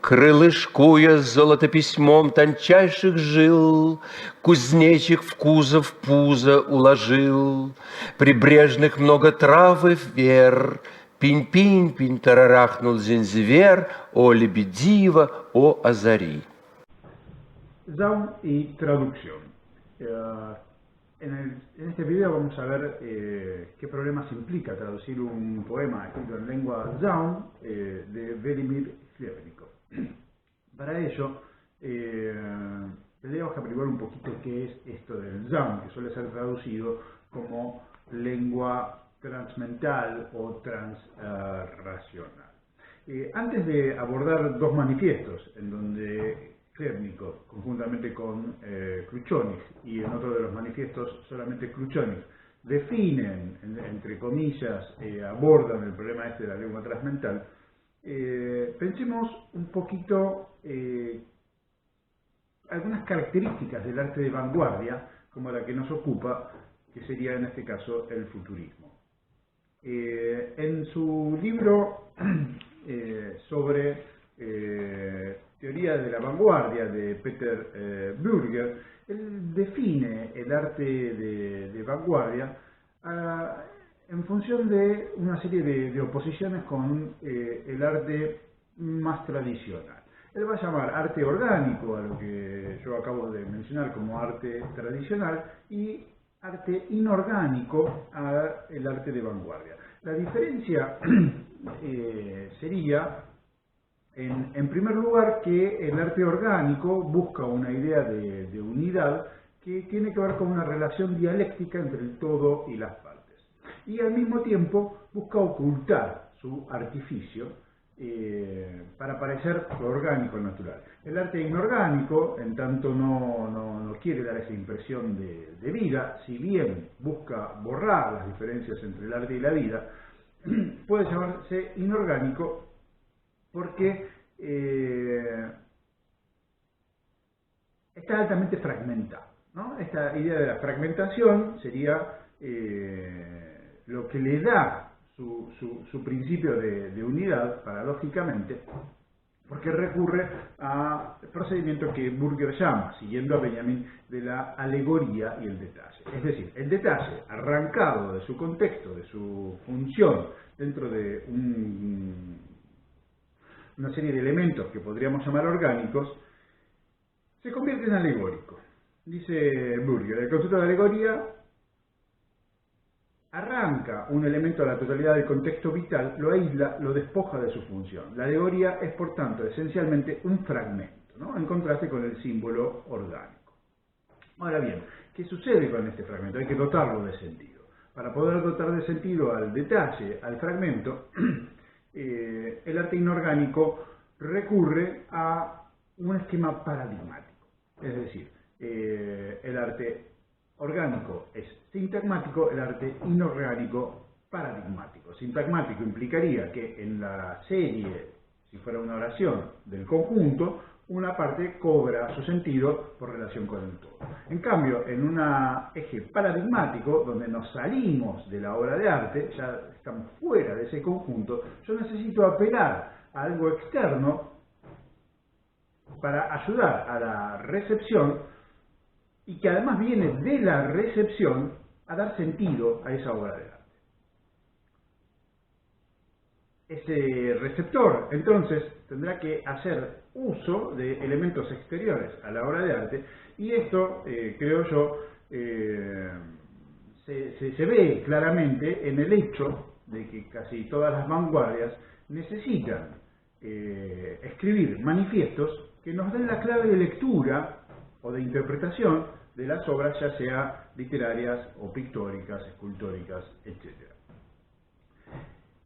Крылышкуя золотописьмом тончайших жил, кузнечик в кузов пузо уложил, прибрежных много травы вверх, пинь-пинь-пинь тарарахнул зензивер, о лебедива, о азари. Zaun y traducción. En este video vamos a ver qué problemas implica traducir un poema escrito en lengua Zaun de Velimir Chlebnikov. Para ello, tendríamos que averiguar un poquito qué es esto del Zaun, que suele ser traducido como lengua transmental o transracional. Antes de abordar dos manifiestos en donde Chlebnikov, conjuntamente con Kruchonik, y en otro de los manifiestos solamente Kruchonik, definen, entre comillas, abordan el problema este de la lengua transmental, pensemos un poquito algunas características del arte de vanguardia, como la que nos ocupa, que sería en este caso el futurismo. En su libro sobre teoría de la vanguardia de Peter Bürger, él define el arte de vanguardia en función de una serie de oposiciones con el arte más tradicional. Él va a llamar arte orgánico a lo que yo acabo de mencionar como arte tradicional y arte inorgánico al arte de vanguardia. La diferencia sería, en primer lugar, que el arte orgánico busca una idea de unidad que tiene que ver con una relación dialéctica entre el todo y las partes. Y al mismo tiempo busca ocultar su artificio para parecer lo orgánico natural. El arte inorgánico, en tanto no quiere dar esa impresión de vida, si bien busca borrar las diferencias entre el arte y la vida, puede llamarse inorgánico porque está altamente fragmentado, ¿no? Esta idea de la fragmentación sería lo que le da su principio de unidad, paradójicamente, porque recurre a procedimiento que Bürger llama, siguiendo a Benjamin, de la alegoría y el detalle. Es decir, el detalle, arrancado de su contexto, de su función, dentro de una serie de elementos que podríamos llamar orgánicos, se convierte en alegórico. Dice Bürger, el concepto de alegoría arranca un elemento a la totalidad del contexto vital, lo aísla, lo despoja de su función. La alegoría es, por tanto, esencialmente un fragmento, ¿no? En contraste con el símbolo orgánico. Ahora bien, ¿qué sucede con este fragmento? Hay que dotarlo de sentido. Para poder dotar de sentido al detalle, al fragmento, el arte inorgánico recurre a un esquema paradigmático. Es decir, el arte orgánico es sintagmático, el arte inorgánico paradigmático. Sintagmático implicaría que en la serie, si fuera una oración del conjunto, una parte cobra su sentido por relación con el todo. En cambio, en un eje paradigmático, donde nos salimos de la obra de arte, ya estamos fuera de ese conjunto, yo necesito apelar a algo externo para ayudar a la recepción y que además viene de la recepción a dar sentido a esa obra de arte. Ese receptor, entonces, tendrá que hacer uso de elementos exteriores a la obra de arte y esto, creo yo, se ve claramente en el hecho de que casi todas las vanguardias necesitan escribir manifiestos que nos den la clave de lectura o de interpretación de las obras, ya sea literarias o pictóricas, escultóricas, etc.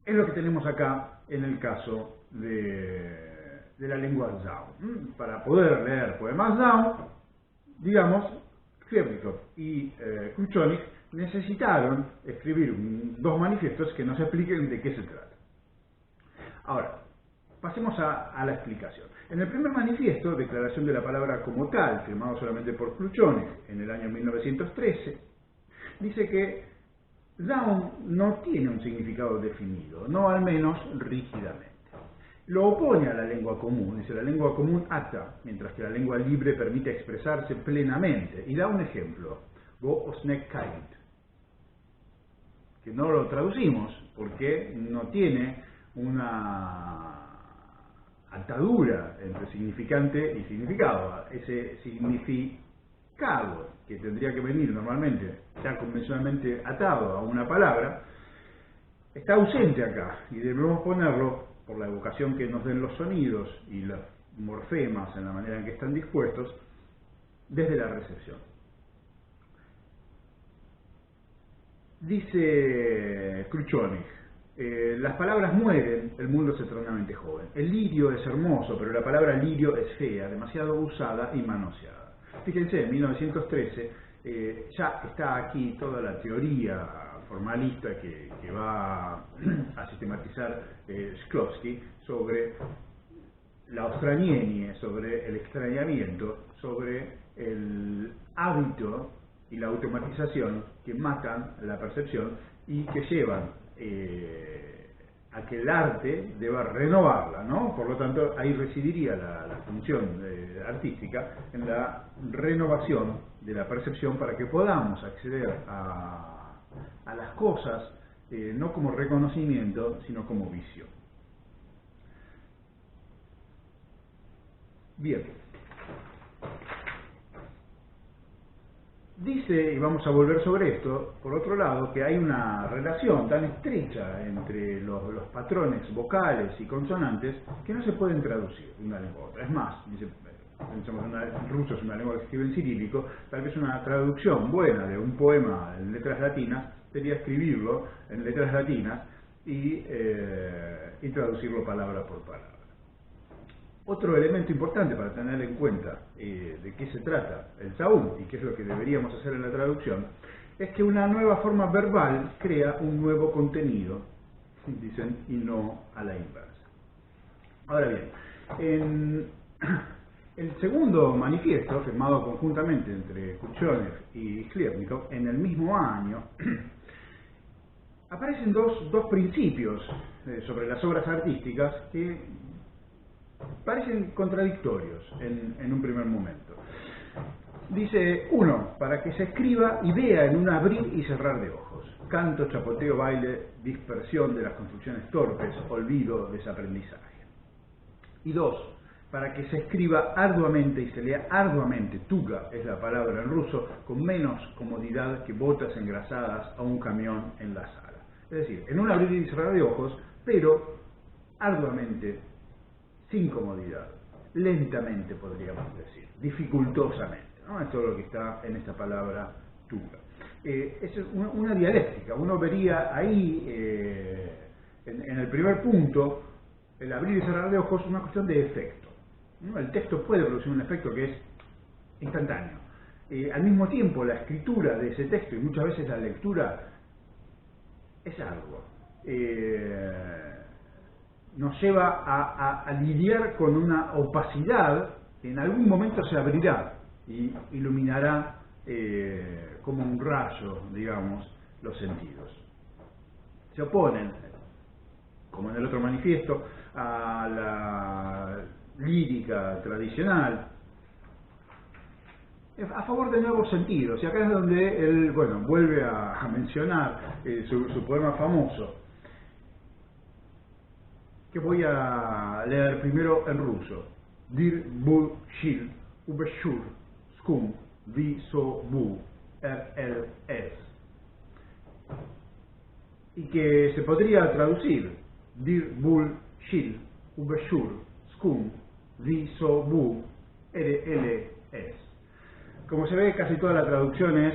Es lo que tenemos acá en el caso de la lengua Zaun. Para poder leer poemas Zaun, digamos, Chlebnikov y Kruchonik necesitaron escribir dos manifiestos que nos expliquen de qué se trata. Ahora, pasemos a la explicación. En el primer manifiesto, Declaración de la Palabra como Tal, firmado solamente por Kruchonik en el año 1913, dice que Zaun no tiene un significado definido, no al menos rígidamente. Lo opone a la lengua común, dice la lengua común ata, mientras que la lengua libre permite expresarse plenamente. Y da un ejemplo, go osnek kait, que no lo traducimos porque no tiene una atadura entre significante y significado. Ese significado que tendría que venir normalmente, ya convencionalmente atado a una palabra, está ausente acá y debemos ponerlo por la evocación que nos den los sonidos y los morfemas en la manera en que están dispuestos desde la recepción. Dice Kruchonig, las palabras mueren, el mundo es eternamente joven. El lirio es hermoso, pero la palabra lirio es fea, demasiado usada y manoseada. Fíjense, en 1913 ya está aquí toda la teoría formalista que va a sistematizar Shklovsky sobre la ostranienie, sobre el extrañamiento, sobre el hábito y la automatización que matan la percepción y que llevan a que el arte deba renovarla, ¿no? Por lo tanto, ahí residiría la función artística en la renovación de la percepción para que podamos acceder a las cosas no como reconocimiento, sino como visión. Bien. Dice, y vamos a volver sobre esto, por otro lado, que hay una relación tan estrecha entre los patrones vocales y consonantes que no se pueden traducir de una lengua a otra. Es más, dice, pensamos el ruso es una lengua que se escribe en cirílico, tal vez una traducción buena de un poema en letras latinas sería escribirlo en letras latinas y traducirlo palabra por palabra. Otro elemento importante para tener en cuenta de qué se trata el Sahún y qué es lo que deberíamos hacer en la traducción es que una nueva forma verbal crea un nuevo contenido, dicen, y no a la inversa. Ahora bien, en el segundo manifiesto, firmado conjuntamente entre Kruchonig y Sklievnikov, en el mismo año, aparecen dos principios sobre las obras artísticas que parecen contradictorios en un primer momento. Dice, uno, para que se escriba y vea en un abrir y cerrar de ojos. Canto, chapoteo, baile, dispersión de las construcciones torpes, olvido, desaprendizaje. Y dos, para que se escriba arduamente y se lea arduamente, tuga es la palabra en ruso, con menos comodidad que botas engrasadas a un camión en la sala. Es decir, en un abrir y cerrar de ojos, pero arduamente, sin comodidad, lentamente podríamos decir, dificultosamente, ¿no? Esto es lo que está en esta palabra tuga. Es una dialéctica, uno vería ahí, en el primer punto, el abrir y cerrar de ojos, una cuestión de efecto, ¿no? El texto puede producir un efecto que es instantáneo. Al mismo tiempo, la escritura de ese texto y muchas veces la lectura es algo. Nos lleva a lidiar con una opacidad que en algún momento se abrirá y iluminará como un rayo, digamos, los sentidos. Se oponen, como en el otro manifiesto, a la lírica tradicional, a favor de nuevos sentidos. Y acá es donde él, bueno, vuelve a mencionar su poema famoso, que voy a leer primero en ruso. Dir bu shil ubeshur skum vi so bu es. Y que se podría traducir dir bul shil ubeshur skum vi so bu es. Como se ve, casi toda la traducción es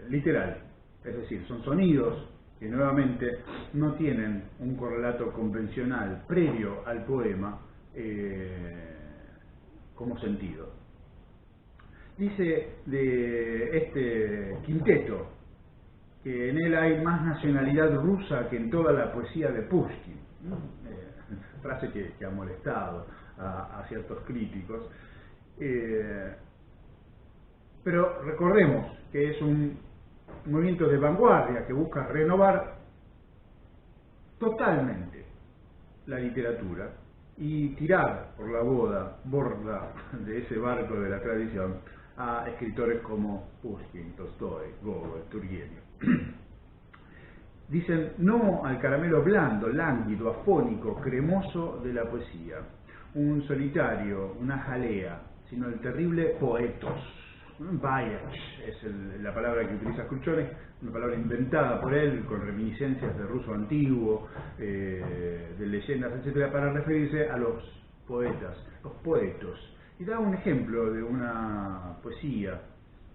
literal, es decir, son sonidos que nuevamente no tienen un correlato convencional previo al poema como sentido. Dice de este quinteto que en él hay más nacionalidad rusa que en toda la poesía de Pushkin, frase que ha molestado a ciertos críticos, pero recordemos que es un movimiento de vanguardia que busca renovar totalmente la literatura y tirar por la borda de ese barco de la tradición a escritores como Pushkin, Tolstói, Gogol, Turgenev. Dicen no al caramelo blando, lánguido, afónico, cremoso de la poesía, un solitario, una jalea, sino el terrible poetos. Vaya, es la palabra que utiliza Khrushchev, una palabra inventada por él, con reminiscencias de ruso antiguo, de leyendas, etcétera, para referirse a los poetas, los poetos. Y da un ejemplo de una poesía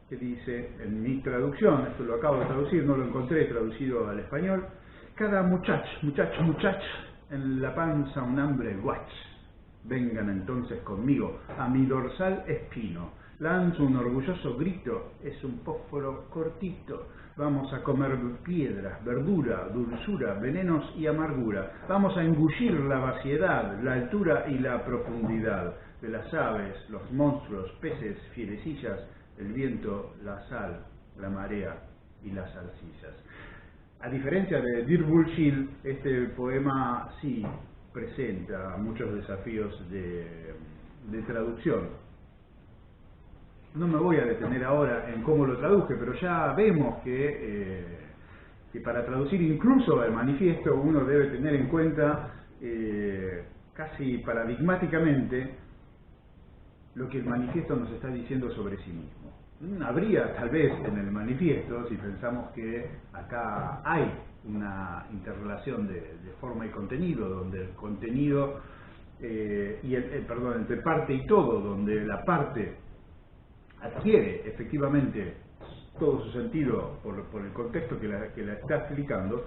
que dice, en mi traducción, esto lo acabo de traducir, no lo encontré traducido al español: cada muchacho, en la panza un hambre guach, vengan entonces conmigo a mi dorsal espino. Lanzo un orgulloso grito, es un fósforo cortito. Vamos a comer piedras, verdura, dulzura, venenos y amargura. Vamos a engullir la vaciedad, la altura y la profundidad de las aves, los monstruos, peces, fierecillas, el viento, la sal, la marea y las arcillas. A diferencia de Dir Bullshit, este poema sí presenta muchos desafíos de traducción. No me voy a detener ahora en cómo lo traduje, pero ya vemos que para traducir incluso el manifiesto uno debe tener en cuenta casi paradigmáticamente lo que el manifiesto nos está diciendo sobre sí mismo. Habría tal vez en el manifiesto, si pensamos que acá hay una interrelación de forma y contenido, donde el contenido entre parte y todo, donde la parte adquiere efectivamente todo su sentido por el contexto que la está explicando,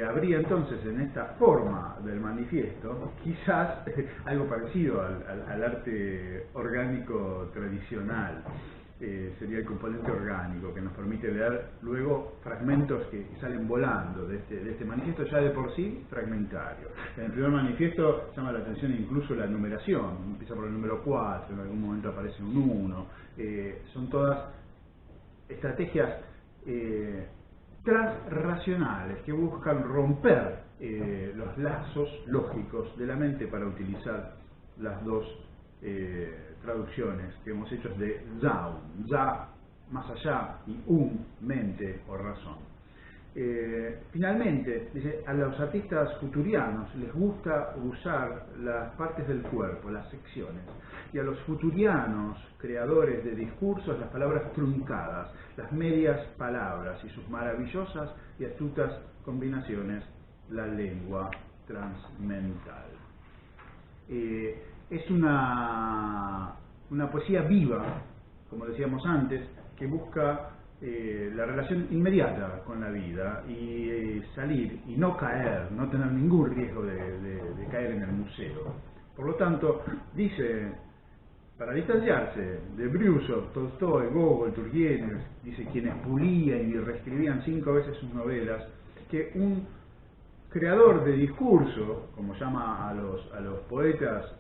habría entonces en esta forma del manifiesto quizás algo parecido al arte orgánico tradicional. Sería el componente orgánico que nos permite leer luego fragmentos que salen volando de este manifiesto ya de por sí fragmentario. En el primer manifiesto llama la atención incluso la numeración, empieza por el número 4, en algún momento aparece un 1, son todas estrategias transracionales que buscan romper los lazos lógicos de la mente para utilizar las dos traducciones que hemos hecho de Zaun, Za, más allá, y mente o razón. Finalmente, dice, a los artistas futurianos les gusta usar las partes del cuerpo, las secciones, y a los futurianos, creadores de discursos, las palabras truncadas, las medias palabras y sus maravillosas y astutas combinaciones, la lengua transmental. Es una poesía viva, como decíamos antes, que busca la relación inmediata con la vida y salir y no caer, no tener ningún riesgo de caer en el museo. Por lo tanto, dice, para distanciarse de Brusov, Tolstói, Gogol, Turgenev, dice, quienes pulían y reescribían 5 veces sus novelas, que un creador de discurso, como llama a los poetas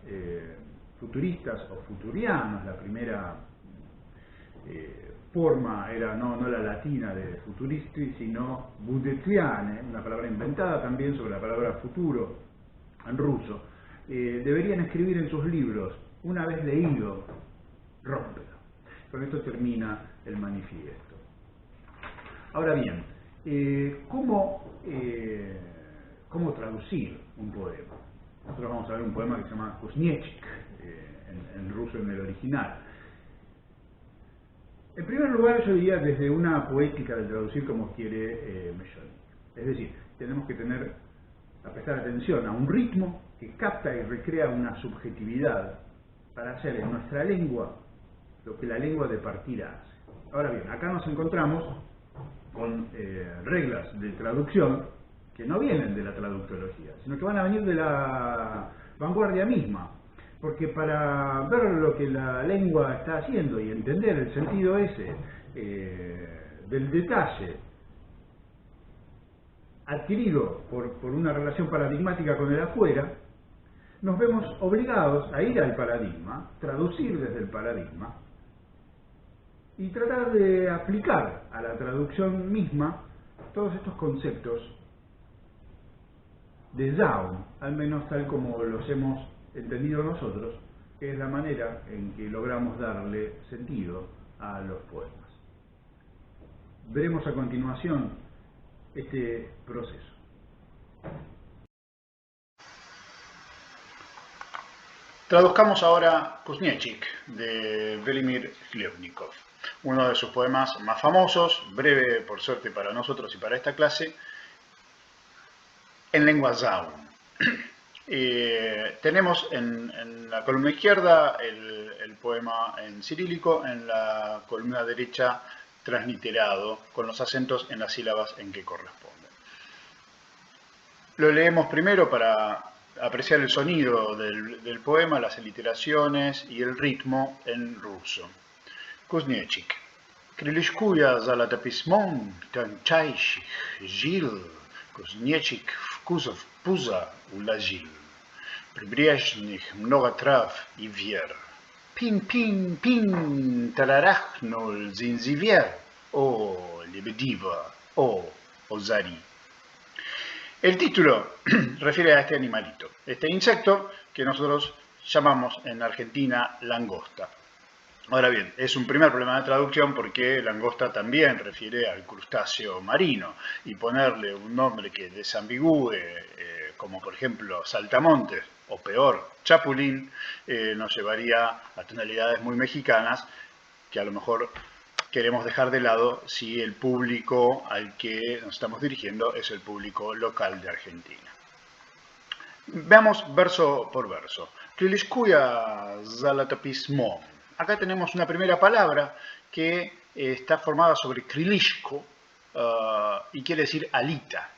futuristas o futurianos, la primera forma era no la latina de futuristi, sino budetiane, una palabra inventada también sobre la palabra futuro en ruso, deberían escribir en sus libros, una vez leído, rómpelo. Con esto termina el manifiesto. Ahora bien, ¿cómo traducir un poema? Nosotros vamos a ver un poema que se llama Kuzniechik, en ruso en el original. En primer lugar, yo diría desde una poética de traducir como quiere Melloni. Es decir, tenemos que prestar atención a un ritmo que capta y recrea una subjetividad para hacer en nuestra lengua lo que la lengua de partida hace. Ahora bien, acá nos encontramos con reglas de traducción que no vienen de la traductología, sino que van a venir de la vanguardia misma. Porque para ver lo que la lengua está haciendo y entender el sentido ese del detalle adquirido por una relación paradigmática con el afuera, nos vemos obligados a ir al paradigma, traducir desde el paradigma y tratar de aplicar a la traducción misma todos estos conceptos de Zaun, al menos tal como los hemos entendido nosotros, que es la manera en que logramos darle sentido a los poemas. Veremos a continuación este proceso. Traduzcamos ahora Kuzniechik de Velimir Hlebnikov, uno de sus poemas más famosos, breve por suerte para nosotros y para esta clase, en lengua Zaun. Tenemos en la columna izquierda el poema en cirílico, en la columna derecha transliterado, con los acentos en las sílabas en que corresponden. Lo leemos primero para apreciar el sonido del poema, las aliteraciones y el ritmo en ruso. Kuzniechik. Крылишкуя золото письмом, тончайших жил, Кузнечик в кузов пузо уложил. Прибрежных много трав и вер. Пин-пин-пин, тарарахнул зинзивер, о лебедива, о зари. El título refiere a este animalito, este insecto que nosotros llamamos en Argentina langosta. Ahora bien, es un primer problema de traducción porque langosta también refiere al crustáceo marino y ponerle un nombre que desambigüe, como por ejemplo saltamontes o peor chapulín, nos llevaría a tonalidades muy mexicanas que a lo mejor queremos dejar de lado si el público al que nos estamos dirigiendo es el público local de Argentina. Veamos verso por verso. Krylishkuya zalatopismom. Acá tenemos una primera palabra que está formada sobre krylishko y quiere decir alita.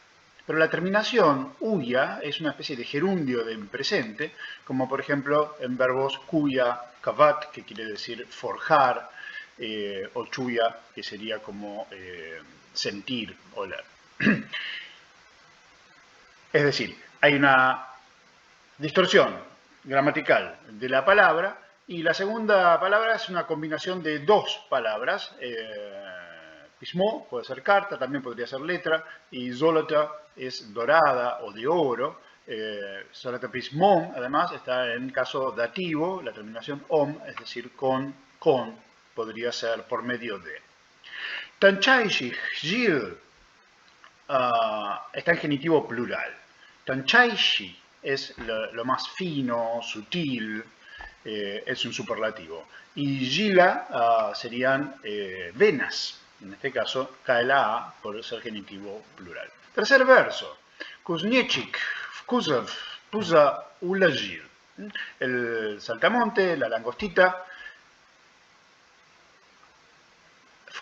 Pero la terminación uya es una especie de gerundio de presente, como por ejemplo en verbos kuya, kavat, que quiere decir forjar, o chuya, que sería como sentir, oler. Es decir, hay una distorsión gramatical de la palabra y la segunda palabra es una combinación de dos palabras. Pismo puede ser carta, también podría ser letra, y zolota es dorada o de oro. Zolotopismom, además, está en caso dativo, la terminación om, es decir, con, podría ser por medio de. Tanchaishi jil está en genitivo plural. Tanchaishi es lo más fino, sutil, es un superlativo. Y gila serían venas. En este caso cae la A por ser genitivo plural. Tercer verso. Kuzniechik, Kuzov, Puza, Ulagil. El saltamonte, la langostita.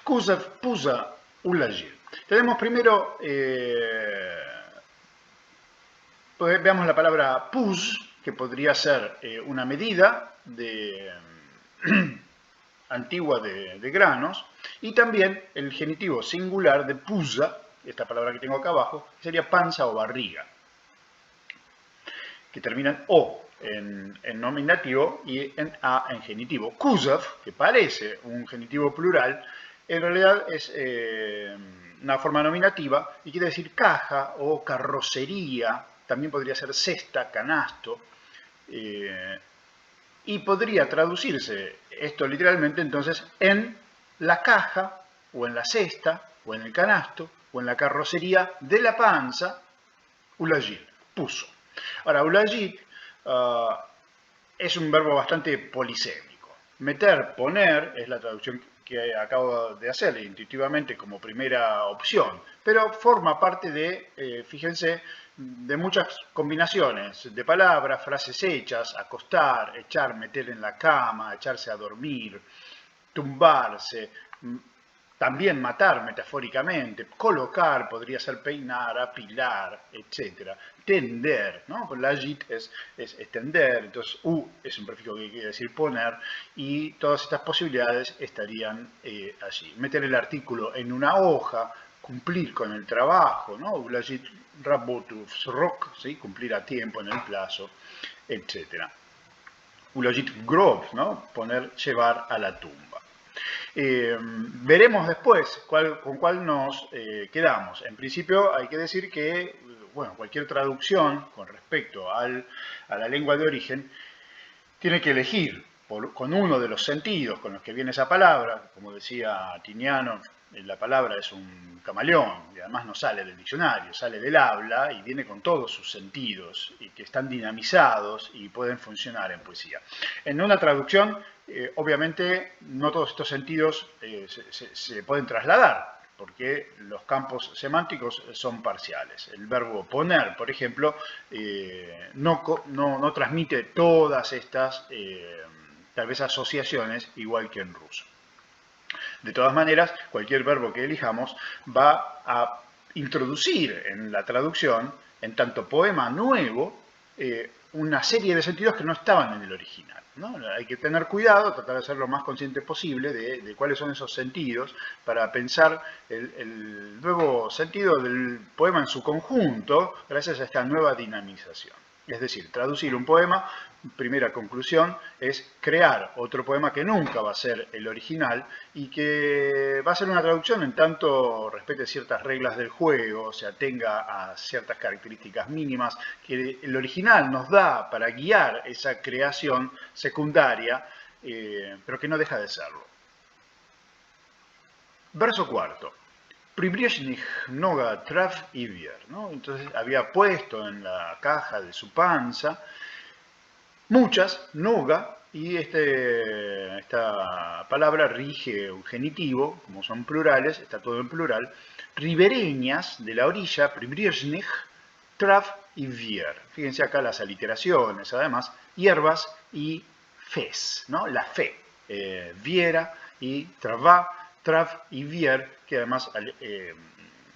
Kuzov, Puza, Ulagil. Tenemos primero, veamos la palabra puz, que podría ser una medida antigua de granos, y también el genitivo singular de puza, esta palabra que tengo acá abajo, sería panza o barriga, que termina en o en nominativo y en a en genitivo. Kuzov, que parece un genitivo plural, en realidad es una forma nominativa y quiere decir caja o carrocería, también podría ser cesta, canasto, y podría traducirse esto literalmente entonces en la caja o en la cesta o en el canasto o en la carrocería de la panza, ulagil, puso. Ahora, ulagil es un verbo bastante polisémico. Meter, poner es la traducción que acabo de hacer intuitivamente como primera opción, pero forma parte de, fíjense, de muchas combinaciones de palabras, frases hechas, acostar, echar, meter en la cama, echarse a dormir, tumbarse, también matar metafóricamente, colocar, podría ser peinar, apilar, etc. Tender, ¿no? La jit es tender, entonces u es un prefijo que quiere decir poner, y todas estas posibilidades estarían allí. Meter el artículo en una hoja, cumplir con el trabajo, ¿no? Ulagit rabotu srok, ¿sí? Cumplir a tiempo en el plazo, etc. Ulagit grob, ¿no? Poner, llevar a la tumba. Veremos después con cuál nos quedamos. En principio hay que decir que bueno, cualquier traducción con respecto a la lengua de origen tiene que elegir con uno de los sentidos con los que viene esa palabra. Como decía Tiniano, la palabra es un camaleón y además no sale del diccionario, sale del habla y viene con todos sus sentidos y que están dinamizados y pueden funcionar en poesía. En una traducción, obviamente, no todos estos sentidos se pueden trasladar, porque los campos semánticos son parciales. El verbo poner, por ejemplo, no transmite todas estas, tal vez, asociaciones, igual que en ruso. De todas maneras, cualquier verbo que elijamos va a introducir en la traducción, en tanto poema nuevo, una serie de sentidos que no estaban en el original, ¿no? Hay que tener cuidado, tratar de ser lo más consciente posible de cuáles son esos sentidos para pensar el nuevo sentido del poema en su conjunto gracias a esta nueva dinamización. Es decir, traducir un poema, primera conclusión, es crear otro poema que nunca va a ser el original y que va a ser una traducción en tanto respete ciertas reglas del juego, se atenga a ciertas características mínimas que el original nos da para guiar esa creación secundaria, pero que no deja de serlo. Verso cuarto. Pribrezhnych mnogo trav y vier, ¿no? Entonces había puesto en la caja de su panza muchas, noga, y esta palabra rige un genitivo, como son plurales, está todo en plural, ribereñas de la orilla, pribrezhnych, trav y vier. Fíjense acá las aliteraciones, además, hierbas y fes, ¿no? La fe, viera y trav y vier, que además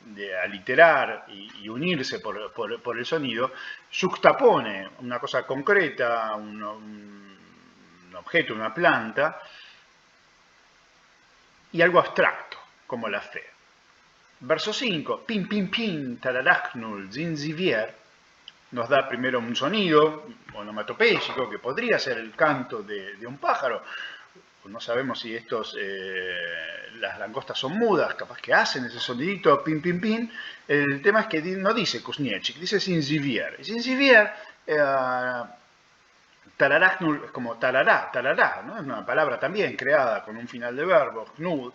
de aliterar y unirse por el sonido, juxtapone una cosa concreta, un objeto, una planta, y algo abstracto, como la fe. Verso 5, pin, pin, pin, tararachnul, zinzivier, nos da primero un sonido onomatopéyico que podría ser el canto de un pájaro. No sabemos si las langostas son mudas, capaz que hacen ese sonidito, pin, pin, pin. El tema es que no dice Kuzniechik, dice Zinzivier. Y Zinzivier, tararachnul, es como tarará, ¿no? Es una palabra también creada con un final de verbo, knud,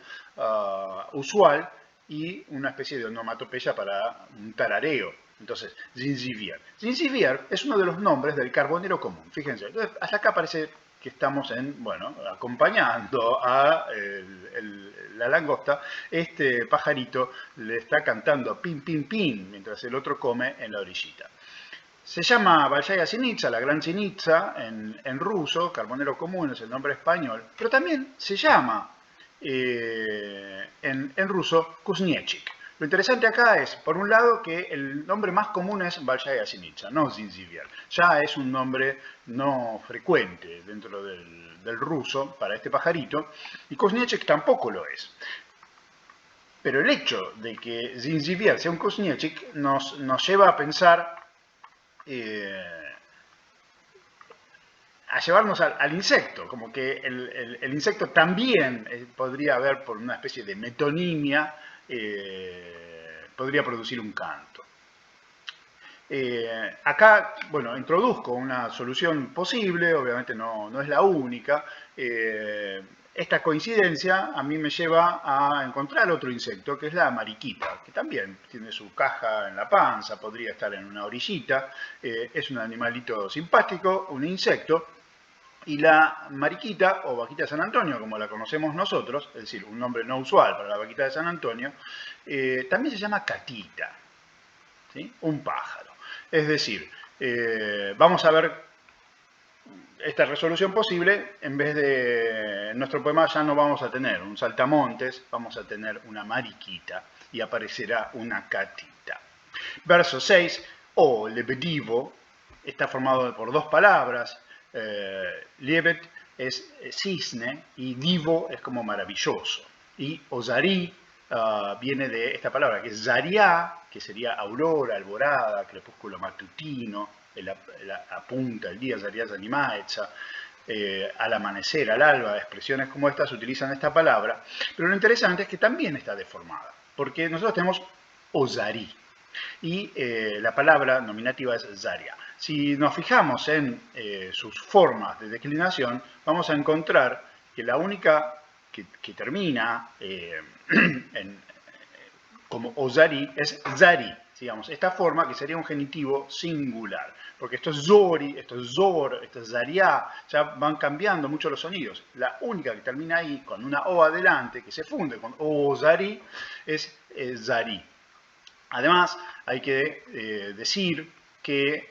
usual, y una especie de onomatopeya para un tarareo. Entonces, Zinzivier. Zinzivier es uno de los nombres del carbonero común, fíjense. Entonces, hasta acá parece que estamos acompañando a la langosta. Este pajarito le está cantando pin, pin, pin, mientras el otro come en la orillita. Se llama Balshaya Sinitsa, la gran Sinitsa, en ruso, carbonero común es el nombre español, pero también se llama en ruso Kuzniechik. Lo interesante acá es, por un lado, que el nombre más común es Balshaya Sinitsa, no Zinzivier. Ya es un nombre no frecuente dentro del ruso para este pajarito, y Kuzniechik tampoco lo es. Pero el hecho de que Zinzivier sea un Kuzniechik nos lleva a pensar, a llevarnos al insecto, como que el insecto también podría haber, por una especie de metonimia, podría producir un canto. Acá, bueno, introduzco una solución posible, obviamente no es la única. Esta coincidencia a mí me lleva a encontrar otro insecto, que es la mariquita, que también tiene su caja en la panza, podría estar en una orillita, es un animalito simpático, un insecto. Y la mariquita, o vaquita de San Antonio, como la conocemos nosotros, es decir, un nombre no usual para la vaquita de San Antonio, también se llama catita, ¿sí? Un pájaro. Es decir, vamos a ver esta resolución posible. En vez de nuestro poema ya no vamos a tener un saltamontes, vamos a tener una mariquita y aparecerá una catita. Verso 6, o lebedivo, está formado por dos palabras. Liebet es cisne y divo es como maravilloso. Y Ozari viene de esta palabra que es Zaria, que sería aurora, alborada, crepúsculo matutino, apunta el día, Zaria Zanimaetza, al amanecer, al alba, expresiones como estas utilizan esta palabra. Pero lo interesante es que también está deformada, porque nosotros tenemos Ozari. y la palabra nominativa es Zaria. Si nos fijamos en sus formas de declinación, vamos a encontrar que la única que termina como Ozari es Zari, digamos, esta forma que sería un genitivo singular, porque esto es Zori, esto es Zor, esto es Zaria, ya van cambiando mucho los sonidos. La única que termina ahí con una O adelante, que se funde con Ozari, es Zari. Además, hay que decir que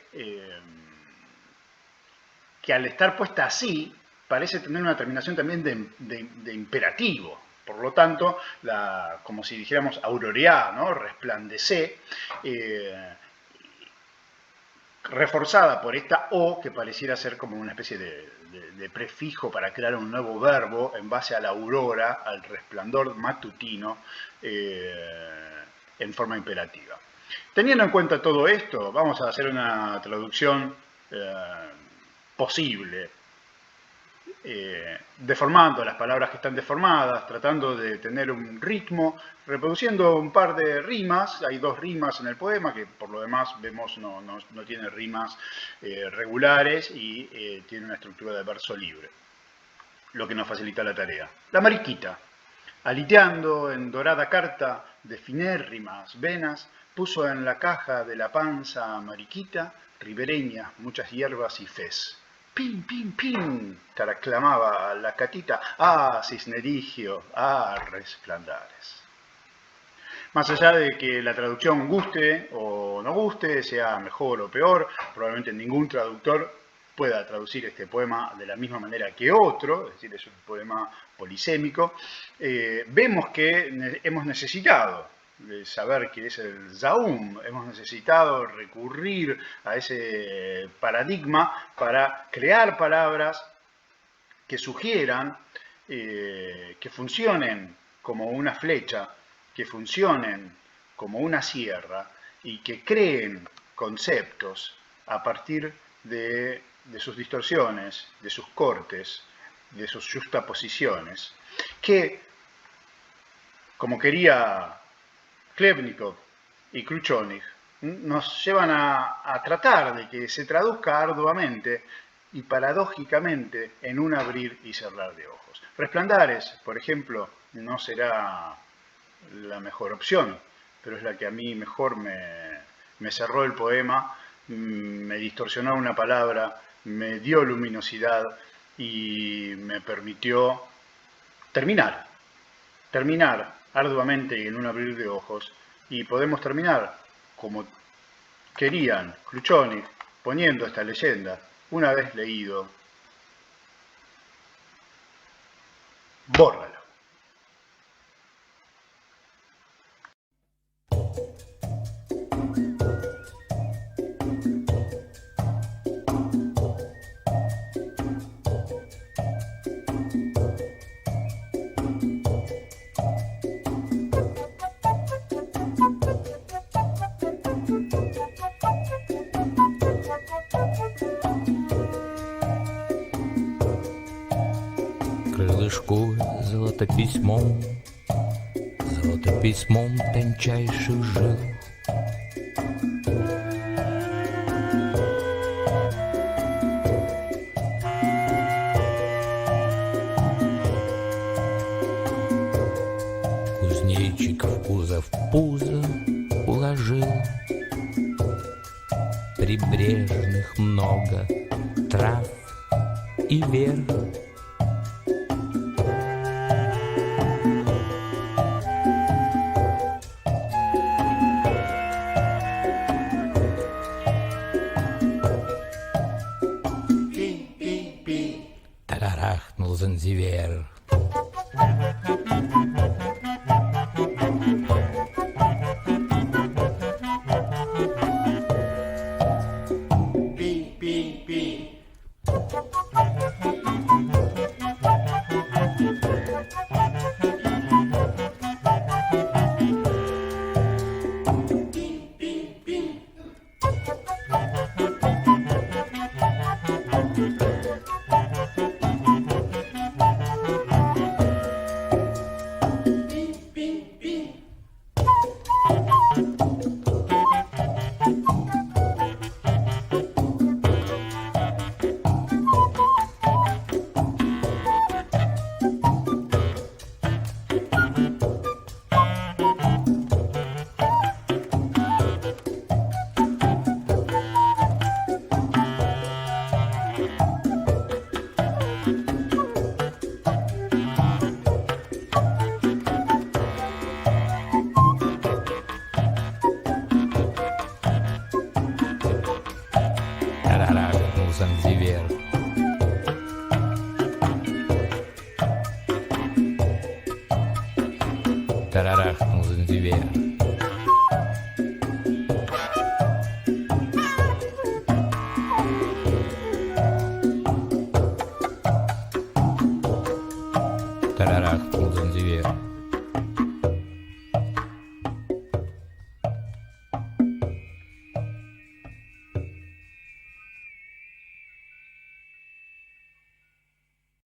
al estar puesta así, parece tener una terminación también de imperativo. Por lo tanto, como si dijéramos aurorear, ¿no? Resplandece, reforzada por esta O que pareciera ser como una especie de prefijo para crear un nuevo verbo en base a la aurora, al resplandor matutino, en forma imperativa. Teniendo en cuenta todo esto, vamos a hacer una traducción posible, deformando las palabras que están deformadas, tratando de tener un ritmo, reproduciendo un par de rimas. Hay 2 rimas en el poema que por lo demás vemos no tiene rimas regulares y tiene una estructura de verso libre, lo que nos facilita la tarea. La mariquita, aliteando en dorada carta de finérrimas venas, puso en la caja de la panza mariquita ribereña, muchas hierbas y fez. ¡Pim, pim, pim! Taraclamaba la catita. ¡Ah, cisnerigio! ¡Ah, resplandares! Más allá de que la traducción guste o no guste, sea mejor o peor, probablemente ningún traductor pueda traducir este poema de la misma manera que otro, es decir, es un poema polisémico. Vemos que hemos necesitado de saber qué es el Zaum, hemos necesitado recurrir a ese paradigma para crear palabras que sugieran, que funcionen como una flecha, que funcionen como una sierra y que creen conceptos a partir de sus distorsiones, de sus cortes, de sus justaposiciones, que, como quería Chlebnikov y Kručoník, nos llevan a tratar de que se traduzca arduamente y paradójicamente en un abrir y cerrar de ojos. Resplandares, por ejemplo, no será la mejor opción, pero es la que a mí mejor me cerró el poema, me distorsionó una palabra, me dio luminosidad y me permitió terminar arduamente en un abrir de ojos, y podemos terminar como querían Kručoník, poniendo esta leyenda, una vez leído, bórralo. Крылышко золотописьмом тончайших жил. Кузнечик в кузов пузо уложил, прибрежных много трав и вер. Тарарахнул Занзивер. Занзивер.